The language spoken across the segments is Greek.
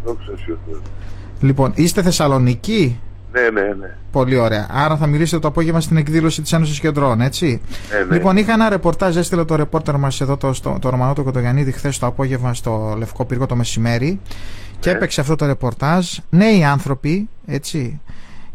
Δόξα τω Θεώ. Λοιπόν, είστε Θεσσαλονίκη? Ναι. Πολύ ωραία. Άρα θα μιλήσετε το απόγευμα στην εκδήλωση της Ένωσης Κεντρών, έτσι? Ναι. Λοιπόν, είχα ένα ρεπορτάζ, έστειλε το ρεπόρτερ μας εδώ, το Ρωμανό το Κοντογιαννίδη, χθες το απόγευμα στο Λευκό Πύργο το μεσημέρι, και έπαιξε αυτό το ρεπορτάζ. Νέοι άνθρωποι, έτσι,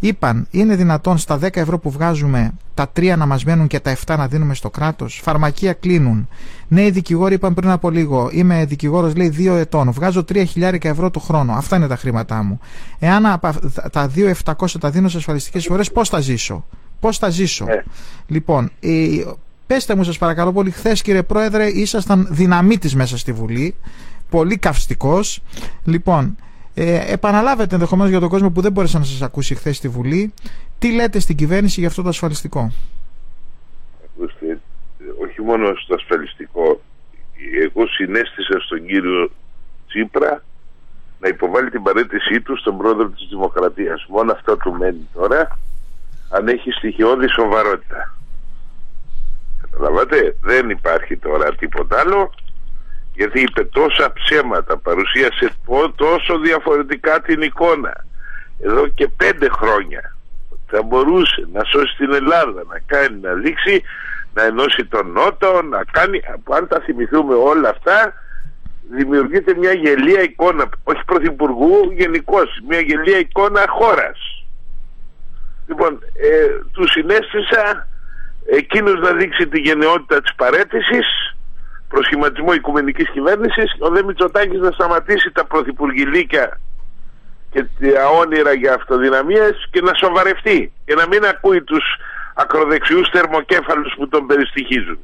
είπαν, είναι δυνατόν στα 10 ευρώ που βγάζουμε τα 3 να μας μένουν και τα 7 να δίνουμε στο κράτος? Φαρμακεία κλείνουν. Νέοι δικηγόροι είπαν πριν από λίγο, είμαι δικηγόρος, λέει, 2 ετών, βγάζω 3.000 ευρώ το χρόνο, αυτά είναι τα χρήματά μου. Εάν τα 2.700 τα δίνω σε ασφαλιστικές εισφορές, πώς θα ζήσω? Λοιπόν, πέστε μου σας παρακαλώ πολύ, χθες κύριε Πρόεδρε ήσασταν δυναμίτης μέσα στη Βουλή, πολύ καυστικός. Λοιπόν, επαναλάβετε ενδεχομένως για τον κόσμο που δεν μπόρεσε να σας ακούσει χθες στη Βουλή, τι λέτε στην κυβέρνηση για αυτό το ασφαλιστικό? Ακούστε, όχι μόνο στο ασφαλιστικό, εγώ συνέστησα στον κύριο Τσίπρα να υποβάλει την παραίτησή του στον πρόεδρο της Δημοκρατίας. Μόνο αυτό του μένει τώρα, αν έχει στοιχειώδη σοβαρότητα. Καταλαβαίνετε, δεν υπάρχει τώρα τίποτα άλλο, γιατί είπε τόσα ψέματα, παρουσίασε τόσο διαφορετικά την εικόνα εδώ και 5 χρόνια. Θα μπορούσε να σώσει την Ελλάδα, να δείξει, να ενώσει τον Νότο, να κάνει, αν τα θυμηθούμε όλα αυτά, δημιουργείται μια γελία εικόνα, όχι πρωθυπουργού, γενικώς, μια γελία εικόνα χώρας. Λοιπόν, του συνέστησα εκείνος να δείξει τη γενναιότητα της παραίτησης, προσχηματισμό οικουμενικής κυβέρνησης, ο δε Μητσοτάκης να σταματήσει τα πρωθυπουργηλίκια και τα όνειρα για αυτοδυναμίες και να σοβαρευτεί και να μην ακούει τους ακροδεξιούς θερμοκέφαλους που τον περιστοιχίζουν.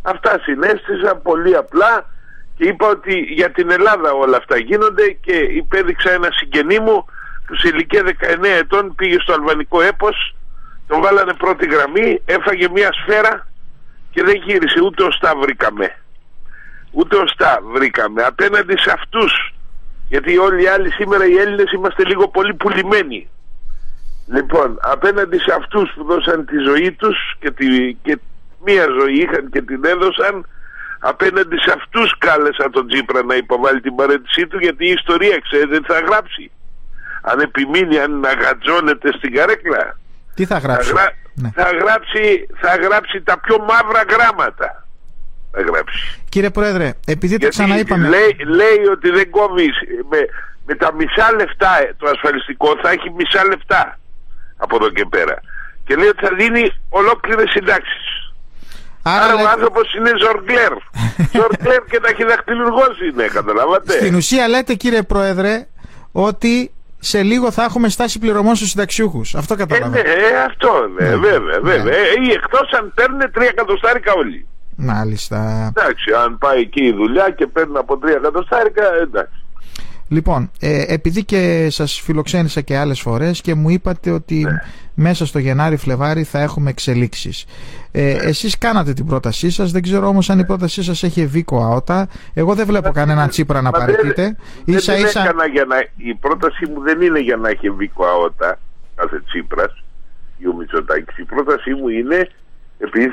Αυτά συνέστησα πολύ απλά και είπα ότι για την Ελλάδα όλα αυτά γίνονται, και υπέδειξα ένα συγγενή μου που σε ηλικία 19 ετών πήγε στο αλβανικό έπος, τον βάλανε πρώτη γραμμή, έφαγε μια σφαίρα και δεν γύρισε, ούτε οστά βρήκαμε απέναντι σε αυτούς, γιατί όλοι οι άλλοι σήμερα οι Έλληνες είμαστε λίγο πολύ πουλημένοι. Λοιπόν, απέναντι σε αυτούς που δώσαν τη ζωή τους και μία ζωή είχαν και την έδωσαν, απέναντι σε αυτούς κάλεσα τον Τσίπρα να υποβάλει την παραίτησή του, γιατί η ιστορία, ξέρετε, θα γράψει. Αν επιμείνει, αν αγατζώνεται στην καρέκλα, τι θα γράψει? Θα γράψει τα πιο μαύρα γράμματα. Θα γράψει. Κύριε Πρόεδρε, επειδή το ξαναείπαμε, λέει ότι δεν κόβει με τα μισά λεφτά, το ασφαλιστικό θα έχει μισά λεφτά από εδώ και πέρα, και λέει ότι θα δίνει ολόκληρες συντάξεις. Άρα ο άνθρωπος είναι Ζοργκλέρ. Ζοργκλέρ και ταχυδακτηλουργός είναι, καταλάβατε? Στην ουσία λέτε, κύριε Πρόεδρε, ότι σε λίγο θα έχουμε στάση πληρωμών στους συνταξιούχους. Αυτό καταλαβαίνω. Αυτό, βέβαια. Ή εκτός αν παίρνουν 3 εκατοστάρικα όλοι. Μάλιστα. Εντάξει, αν πάει εκεί η δουλειά και παίρνουν από 3 εκατοστάρικα, εντάξει. Λοιπόν, επειδή και σας φιλοξένησα και άλλες φορές και μου είπατε ότι μέσα στο Γενάρη-Φλεβάρι θα έχουμε εξελίξεις. Εσείς κάνατε την πρότασή σας, δεν ξέρω όμως αν η πρότασή σας έχει ευήκο αότα. Εγώ δεν βλέπω κανέναν Τσίπρα να παραιτείται. Η πρότασή μου δεν είναι για να έχει ευήκο αότα κάθε Τσίπρας ή ο Μητσοτάκης. Η πρότασή μου είναι, επειδή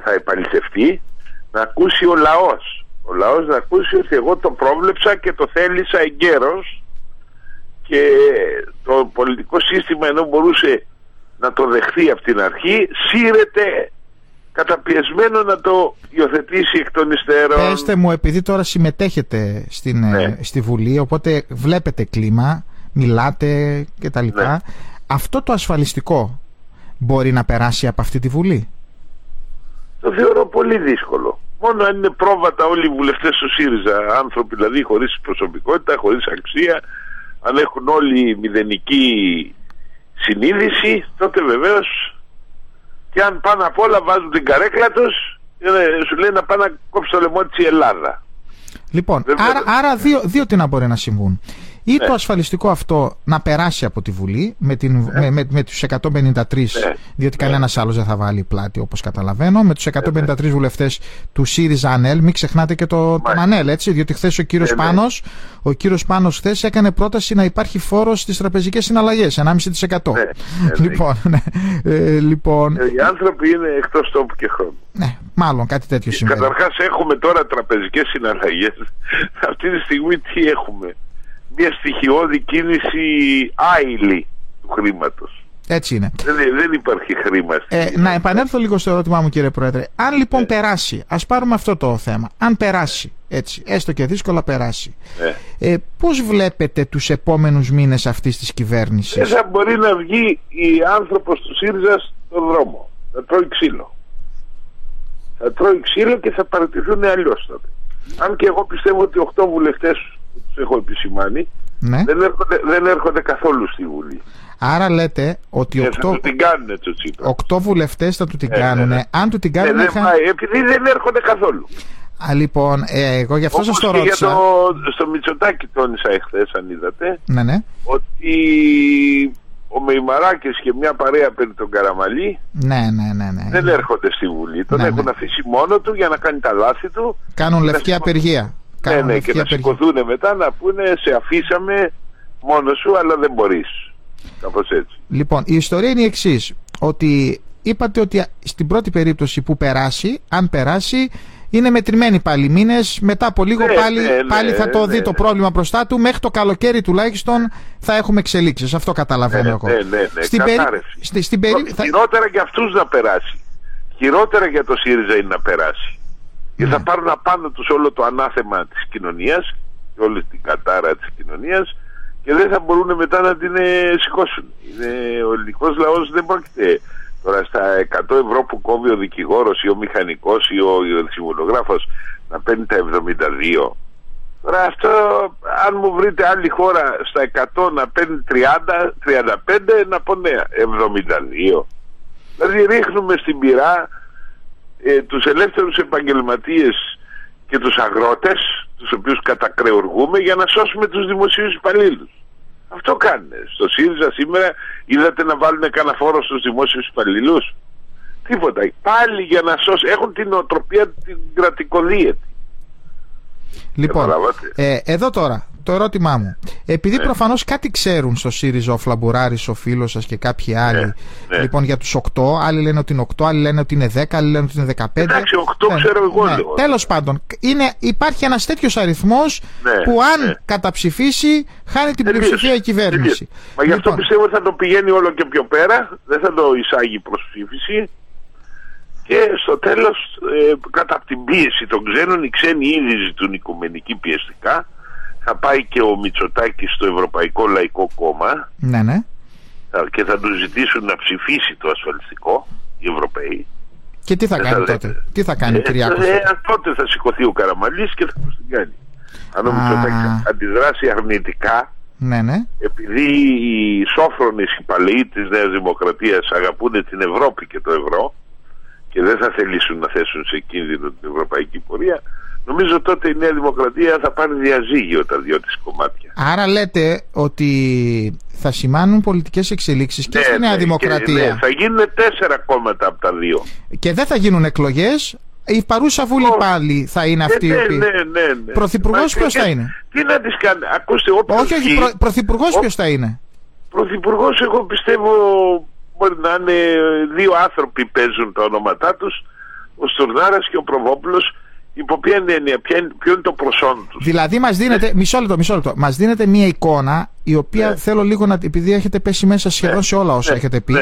θα επαληθευτεί, να ακούσει ο λαός. Ο λαός να ακούσει ότι εγώ το πρόβλεψα και το θέλησα εγκαίρως, και το πολιτικό σύστημα, ενώ μπορούσε να το δεχθεί από την αρχή, σύρεται καταπιεσμένο να το υιοθετήσει εκ των υστέρων. Πέστε μου, επειδή τώρα συμμετέχετε στη Βουλή, οπότε βλέπετε κλίμα, μιλάτε κτλ. Αυτό το ασφαλιστικό μπορεί να περάσει από αυτή τη Βουλή? Το θεωρώ πολύ δύσκολο. Μόνο αν είναι πρόβατα όλοι οι βουλευτές του ΣΥΡΙΖΑ, άνθρωποι δηλαδή χωρίς προσωπικότητα, χωρίς αξία, αν έχουν όλοι μηδενική συνείδηση, τότε βεβαίως, και αν πάνω απ' όλα βάζουν την καρέκλα τους, σου λέει να πάνε να κόψει το λαιμό της η Ελλάδα. Λοιπόν, άρα δύο τι να μπορεί να συμβούν. Ή το ασφαλιστικό αυτό να περάσει από τη Βουλή με τους 153, διότι κανένας άλλος δεν θα βάλει πλάτη, όπως καταλαβαίνω, με τους 153 βουλευτές του ΣΥΡΙΖΑ ΑΝΕΛ. Μην ξεχνάτε και τον ΑΝΕΛ, έτσι, διότι χθες ο κύριος Πάνος χθες έκανε πρόταση να υπάρχει φόρος στις τραπεζικές συναλλαγές 1,5%. Λοιπόν, οι άνθρωποι είναι εκτός τόπου και χρόνου. Ναι, μάλλον κάτι τέτοιο συμβαίνει. Καταρχάς έχουμε τώρα τραπεζικές συναλλαγές. Αυτή τη στιγμή τι έχουμε? μια στοιχειώδη κίνηση άειλη του χρήματος. Έτσι είναι. Δεν υπάρχει χρήμα. Να επανέλθω λίγο στο ερώτημά μου, κύριε Πρόεδρε. Αν λοιπόν περάσει, ας πάρουμε αυτό το θέμα, αν περάσει, έτσι, έστω και δύσκολα περάσει, πώς βλέπετε τους επόμενους μήνες αυτής της κυβέρνησης? Δεν θα μπορεί να βγει η άνθρωπος του ΣΥΡΙΖΑ στον δρόμο. Θα τρώει ξύλο. Θα τρώει ξύλο και θα παραιτηθούν αλλιώς τότε. Αν και εγώ πιστεύω ότι 8 βουλευτές που τους έχω επισημάνει δεν έρχονται καθόλου στη Βουλή. Άρα λέτε ότι 8 θα του την κάνουνε το Τσίπρα. 8 βουλευτές θα του την κάνουνε. Αν του την κάνουνε επειδή δεν έρχονται καθόλου. Λοιπόν, εγώ γι' αυτό σας το ρώτησα. Στο Μητσοτάκη τόνισα εχθές, αν είδατε, ότι ο Μεϊμαράκης και μια παρέα περί τον Καραμαλή δεν έρχονται στη Βουλή. Τον έχουν αφήσει μόνο του για να κάνει τα λάθη του. Κάνουν λευκή απεργία. Και να σηκωθούν μετά να πούνε σε αφήσαμε μόνο σου, αλλά δεν μπορείς. Κάπως έτσι. Λοιπόν, η ιστορία είναι η εξής, ότι είπατε ότι στην πρώτη περίπτωση που περάσει, αν περάσει, είναι μετρημένοι πάλι μήνες, μετά από λίγο πάλι θα το δει το πρόβλημα μπροστά του, μέχρι το καλοκαίρι τουλάχιστον θα έχουμε εξελίξεις. Αυτό καταλαβαίνω εγώ. Χειρότερα για αυτούς να περάσει. Χειρότερα για το ΣΥΡΙΖΑ είναι να περάσει. Και θα πάρουν απάνω τους όλο το ανάθεμα της κοινωνίας και όλη την κατάρα της κοινωνίας και δεν θα μπορούν μετά να την σηκώσουν. Ο ελληνικός λαός δεν πρόκειται τώρα στα 100 ευρώ που κόβει ο δικηγόρος ή ο μηχανικός ή ο συμβολογράφος να παίρνει τα 72. Τώρα αυτό, αν μου βρείτε άλλη χώρα στα 100 να παίρνει 30-35, να πω ναι, 72. Δηλαδή ρίχνουμε στην πυρά τους ελεύθερους επαγγελματίες και τους αγρότες, τους οποίους κατακρεουργούμε, για να σώσουμε τους δημοσίους υπαλλήλους. Αυτό κάνουν. Στο ΣΥΡΙΖΑ σήμερα είδατε να βάλουν κανένα φόρο στους δημόσιους υπαλλήλους? Τίποτα. Πάλι για να σώσουν. Έχουν την νοοτροπία την κρατικοδίαιτη. Λοιπόν, εδώ τώρα το ερώτημά μου. Επειδή προφανώς κάτι ξέρουν στο ΣΥΡΙΖΑ, ο Φλαμπουράρης, ο φίλος σας και κάποιοι άλλοι, λοιπόν, για τους 8, άλλοι λένε ότι είναι 8, άλλοι λένε ότι είναι 10, άλλοι λένε ότι είναι 15. Εντάξει, 8 ξέρω εγώ. Τέλος πάντων, υπάρχει ένας τέτοιος αριθμός που αν καταψηφίσει, χάνει την πλειοψηφία η κυβέρνηση. Μα γι' αυτό πιστεύω ότι θα το πηγαίνει όλο και πιο πέρα, δεν θα το εισάγει προς ψήφιση. Και στο τέλος, κατά από την πίεση των ξένων, οι ξένοι ήδη ζητούν οικουμενική πιεστικά. Θα πάει και ο Μητσοτάκης στο Ευρωπαϊκό Λαϊκό Κόμμα και θα του ζητήσουν να ψηφίσει το ασφαλιστικό, οι Ευρωπαίοι. Και τι θα κάνει τότε? Τι θα κάνει ο Κυριάκος? Τότε θα σηκωθεί ο Καραμαλής και θα τους την κάνει. Αν ο Μητσοτάκης αντιδράσει αρνητικά, επειδή οι σόφρονες υπαλληλοί της Νέας Δημοκρατίας αγαπούν την Ευρώπη και το ευρώ και δεν θα θελήσουν να θέσουν σε κίνδυνο την ευρωπαϊκή πορεία, νομίζω τότε η Νέα Δημοκρατία θα πάρει διαζύγιο τα δυο της κομμάτια. Άρα λέτε ότι θα σημάνουν πολιτικές εξελίξεις και στη Νέα Δημοκρατία. Θα γίνουν 4 κόμματα από τα 2. Και δεν θα γίνουν εκλογές. Η παρούσα Βουλή πάλι θα είναι αυτή η οποία. Πρωθυπουργός ποιος θα είναι? Τι να τις κάνει? Ακούστε, όχι, πρωθυπουργός ποιος θα είναι? Πρωθυπουργός, εγώ πιστεύω μπορεί να είναι 2 άνθρωποι παίζουν τα ονόματά τους, ο Στουρνάρας και ο Προβόπουλος. Υπό ποια έννοια, ποιο είναι το προσόν τους? Δηλαδή μας δίνετε, μισό λεπτό, μας δίνετε μια εικόνα η οποία θέλω λίγο να, επειδή έχετε πέσει μέσα σχεδόν σε όλα όσα έχετε πει,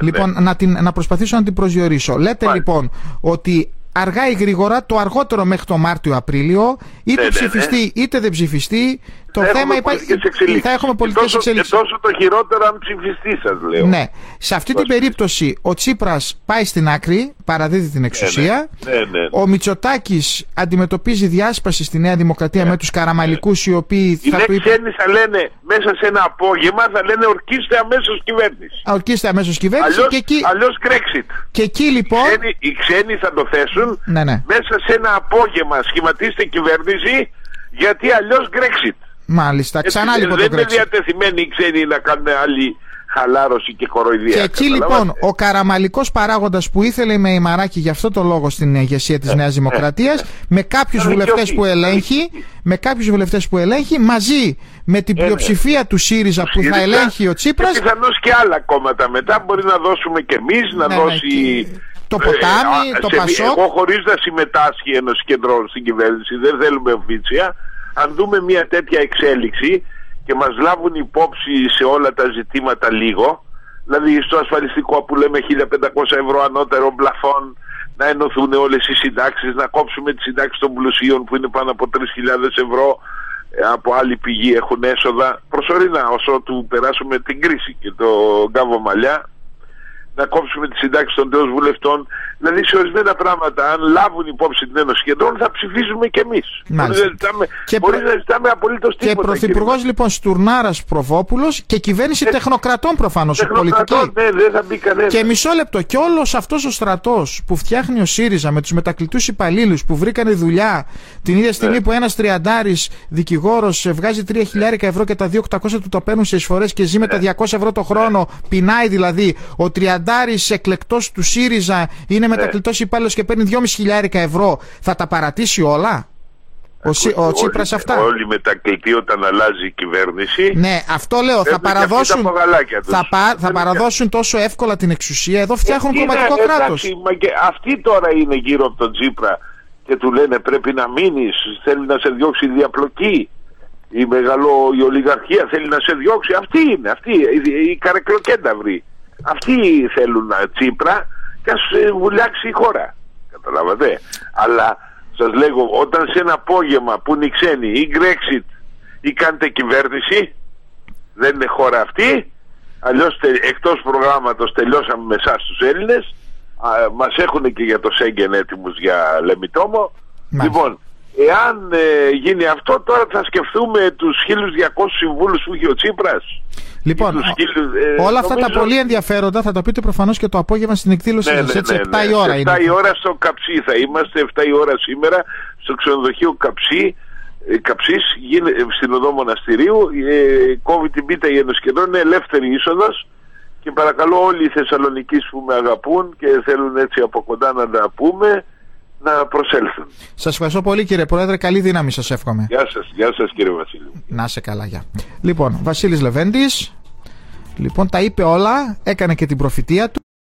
λοιπόν να προσπαθήσω να την προσδιορίσω. Λέτε λοιπόν ότι αργά ή γρήγορα, το αργότερο μέχρι το Μάρτιο-Απρίλιο, είτε ψηφιστεί είτε δεν ψηφιστεί, το θέμα υπάρχει. Θα έχουμε πολιτικές εξελίξεις. Και τόσο το χειρότερο αν ψηφιστεί, σας λέω. Ναι. Σε αυτή την περίπτωση ο Τσίπρας πάει στην άκρη, παραδίδει την εξουσία. Ο Μητσοτάκης αντιμετωπίζει διάσπαση στη Νέα Δημοκρατία με τους Καραμαλικούς, οι οποίοι θα του ξένοι θα λένε μέσα σε ένα απόγευμα, θα λένε ορκίστε αμέσως κυβέρνηση. Ορκίστε αμέσως κυβέρνηση. Αλλιώς Brexit. Και εκεί λοιπόν. Οι ξένοι θα το θέσουν μέσα σε ένα απόγευμα, σχηματίστε κυβέρνηση, γιατί αλλιώς Brexit. Μάλιστα, ξανά λοιπόν δεν είναι διατεθειμένοι οι ξένοι να κάνουν άλλη χαλάρωση και κοροϊδία. Και εκεί λοιπόν ο καραμαλικός παράγοντας που ήθελε η Μεϊμαράκη για αυτό το λόγο στην ηγεσία της Νέας Δημοκρατίας, με κάποιους βουλευτές που ελέγχει, μαζί με την πλειοψηφία του ΣΥΡΙΖΑ που θα ελέγχει ο Τσίπρας. Και πιθανώς και άλλα κόμματα μετά μπορεί να δώσουμε και εμείς, να δώσει το Ποτάμι, το Πασόκ. Εγώ χωρίς να συμμετάσχει ένας κεντρών στην κυβέρνηση, δεν θέλουμε αμφίτσια. Αν δούμε μια τέτοια εξέλιξη και μας λάβουν υπόψη σε όλα τα ζητήματα λίγο, δηλαδή στο ασφαλιστικό που λέμε 1.500 ευρώ ανώτερο πλαφόν, να ενωθούν όλες οι συντάξεις, να κόψουμε τις συντάξεις των πλουσίων που είναι πάνω από 3.000 ευρώ, από άλλη πηγή έχουν έσοδα προσωρινά όσο του περάσουμε την κρίση και το γκάβο μαλλιά, να κόψουμε τις συντάξεις των τέος βουλευτών. Δηλαδή σε ορισμένα πράγματα, αν λάβουν υπόψη την Ένωση Κεντρών, θα ψηφίζουμε κι εμείς. Μπορεί να ζητάμε απολύτως τίποτα. Και πρωθυπουργός λοιπόν Στουρνάρας Προβόπουλος και κυβέρνηση τεχνοκρατών προφανώς. Πολιτική. Ναι, δεν θα μπει κανένα. Και μισό λεπτό. Και όλος αυτός ο στρατός που φτιάχνει ο ΣΥΡΙΖΑ με τους μετακλητούς υπαλλήλους που βρήκανε δουλειά την ίδια στιγμή που ένας τριαντάρης δικηγόρος βγάζει 3.000 ευρώ και τα 2.800 του το παίρνουν σε εισφορές και ζει με τα 200 ευρώ το χρόνο, πεινάει δηλαδή. Ο τριαντάρης εκλεκτός του ΣΥΡΙΖΑ είναι μετακλητός υπάλληλος και παίρνει 2.500 ευρώ. Θα τα παρατήσει όλα ο Τσίπρας αυτά? Όλοι οι μετακλητοί όταν αλλάζει η κυβέρνηση. Ναι, αυτό λέω. Θα παραδώσουν τόσο εύκολα την εξουσία. Εδώ φτιάχνουν κομματικό κράτος. Αυτοί τώρα είναι γύρω από τον Τσίπρα και του λένε πρέπει να μείνεις, θέλει να σε διώξει η διαπλοκή. Η ολιγαρχία θέλει να σε διώξει. Αυτοί οι καρεκλοκένταυροι. Αυτοί θέλουν Τσίπρα και ας βουλιάξει η χώρα. Καταλάβατε. Αλλά σας λέγω, όταν σε ένα απόγευμα που είναι οι ξένοι ή Brexit ή κάνετε κυβέρνηση, δεν είναι χώρα αυτή, αλλιώς εκτός προγράμματος τελειώσαμε με εσάς τους Έλληνες, μας έχουν και για το Σέγγεν έτοιμους για λεμιτόμο. Λοιπόν, εάν γίνει αυτό, τώρα θα σκεφτούμε τους 1.200 συμβούλους που είχε ο Τσίπρας. Λοιπόν, όλα αυτά τα πολύ ενδιαφέροντα θα τα πείτε προφανώς και το απόγευμα στην εκδήλωση σας, έτσι, 7 η ώρα είναι. 7 η ώρα στο Καψί θα είμαστε, 7 η ώρα σήμερα, στο ξενοδοχείο Καψής, στην οδό Μοναστηρίου, κόβει την πίτα η Ένωση Κεντρών, είναι ελεύθερη είσοδος και παρακαλώ όλοι οι Θεσσαλονικείς που με αγαπούν και θέλουν έτσι από κοντά να τα πούμε, να προσέλθουν. Σας ευχαριστώ πολύ κύριε Πρόεδρε, καλή δύναμη σας εύχομαι. Γεια σας κύριε Βασίλη. Να είσαι καλά, γεια. Λοιπόν, Βασίλης Λεβέντης, λοιπόν τα είπε όλα, έκανε και την προφητεία του.